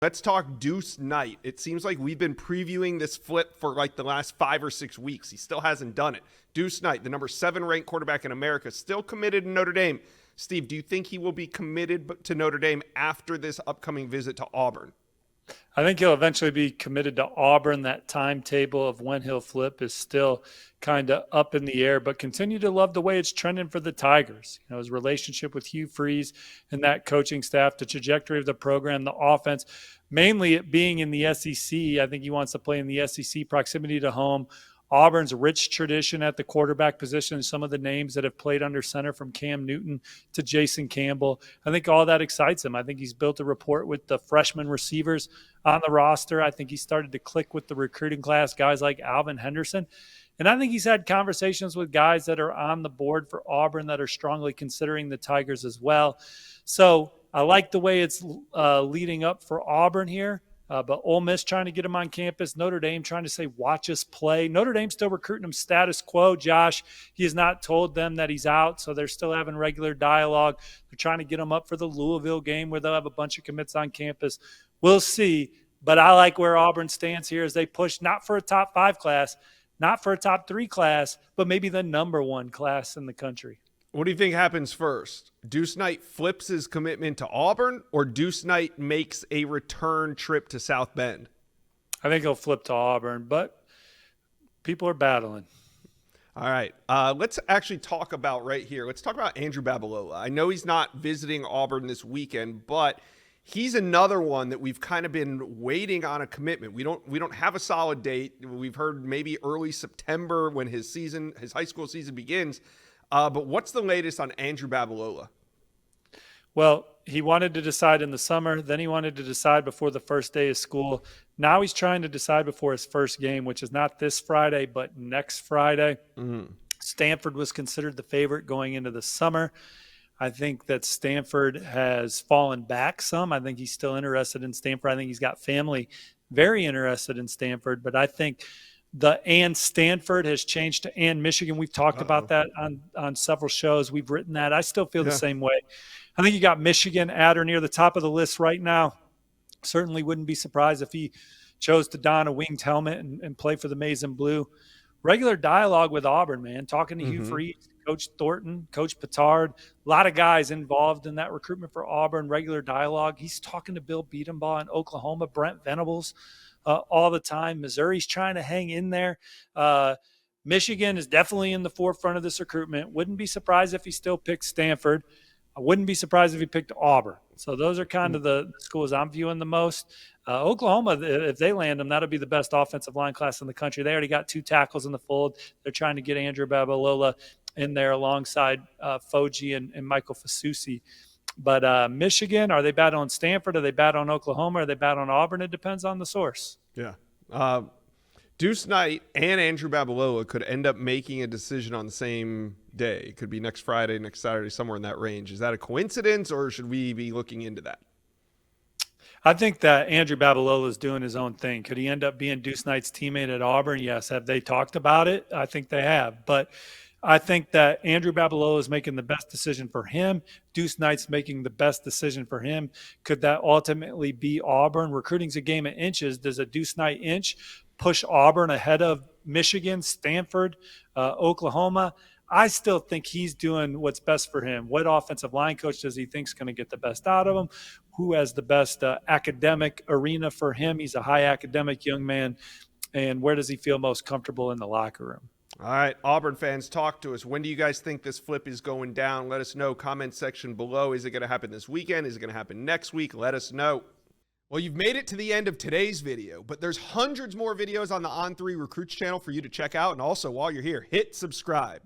Let's talk Deuce Knight. It seems like we've been previewing this flip for like the last 5 or 6 weeks. He still hasn't done it. Deuce Knight, the number 7 ranked quarterback in America, still committed to Notre Dame. Steve, do you think he will be committed to Notre Dame after this upcoming visit to Auburn? I think he'll eventually be committed to Auburn. That timetable of when he'll flip is still kind of up in the air, but continue to love the way it's trending for the Tigers. You know, his relationship with Hugh Freeze and that coaching staff, the trajectory of the program, the offense, mainly it being in the SEC. I think he wants to play in the SEC, proximity to home. Auburn's rich tradition at the quarterback position, some of the names that have played under center from Cam Newton to Jason Campbell. I think all that excites him. I think he's built a rapport with the freshman receivers on the roster. I think he started to click with the recruiting class, guys like Alvin Henderson. And I think he's had conversations with guys that are on the board for Auburn that are strongly considering the Tigers as well. So I like the way it's leading up for Auburn here. But Ole Miss trying to get him on campus. Notre Dame trying to say, watch us play. Notre Dame still recruiting him status quo, Josh. He has not told them that he's out, so they're still having regular dialogue. They're trying to get him up for the Louisville game where they'll have a bunch of commits on campus. We'll see. But I like where Auburn stands here as they push not for a top 5 class, not for a top 3 class, but maybe the number 1 class in the country. What do you think happens first? Deuce Knight flips his commitment to Auburn, or Deuce Knight makes a return trip to South Bend? I think he'll flip to Auburn, but people are battling. All right. Let's actually talk about right here. Let's talk about Andrew Babalola. I know he's not visiting Auburn this weekend, but he's another one that we've kind of been waiting on a commitment. We don't have a solid date. We've heard maybe early September when his high school season begins. But what's the latest on Andrew Babalola? Well, he wanted to decide in the summer. Then he wanted to decide before the first day of school. Now he's trying to decide before his first game, which is not this Friday, but next Friday. Mm-hmm. Stanford was considered the favorite going into the summer. I think that Stanford has fallen back some. I think he's still interested in Stanford. I think he's got family very interested in Stanford, but I think the and Stanford has changed to and Michigan. We've talked about that on several shows. We've written that. I still feel the same way. I think you got Michigan at or near the top of the list right now. Certainly wouldn't be surprised if he chose to don a winged helmet and play for the Maize and Blue. Regular dialogue with Auburn, man. Talking to Hugh Freeze, Coach Thornton, Coach Petard. A lot of guys involved in that recruitment for Auburn. Regular dialogue. He's talking to Bill Beatenbaugh in Oklahoma, Brent Venables. All the time. Missouri's trying to hang in there. Michigan is definitely in the forefront of this recruitment. Wouldn't be surprised if he still picked Stanford. I wouldn't be surprised if he picked Auburn. So those are kind of the schools I'm viewing the most. Oklahoma, if they land him, that'll be the best offensive line class in the country. They already got 2 tackles in the fold. They're trying to get Andrew Babalola in there alongside Foji and Michael Fasusi. But Michigan, are they battling Stanford? Are they battling Oklahoma? Are they battling Auburn? It depends on the source. Yeah. Deuce Knight and Andrew Babalola could end up making a decision on the same day. It could be next Friday, next Saturday, somewhere in that range. Is that a coincidence, or should we be looking into that? I think that Andrew Babalola is doing his own thing. Could he end up being Deuce Knight's teammate at Auburn? Yes. Have they talked about it? I think they have. But I think that Andrew Babalola is making the best decision for him. Deuce Knight's making the best decision for him. Could that ultimately be Auburn? Recruiting's a game of inches. Does a Deuce Knight inch push Auburn ahead of Michigan, Stanford, Oklahoma? I still think he's doing what's best for him. What offensive line coach does he think is going to get the best out of him? Who has the best academic arena for him? He's a high academic young man. And where does he feel most comfortable in the locker room? All right, Auburn fans, talk to us. When do you guys think this flip is going down? Let us know. Comment section below. Is it going to happen this weekend? Is it going to happen next week? Let us know. Well, you've made it to the end of today's video, but there's hundreds more videos on the On3 Recruits channel for you to check out. And also, while you're here, hit subscribe.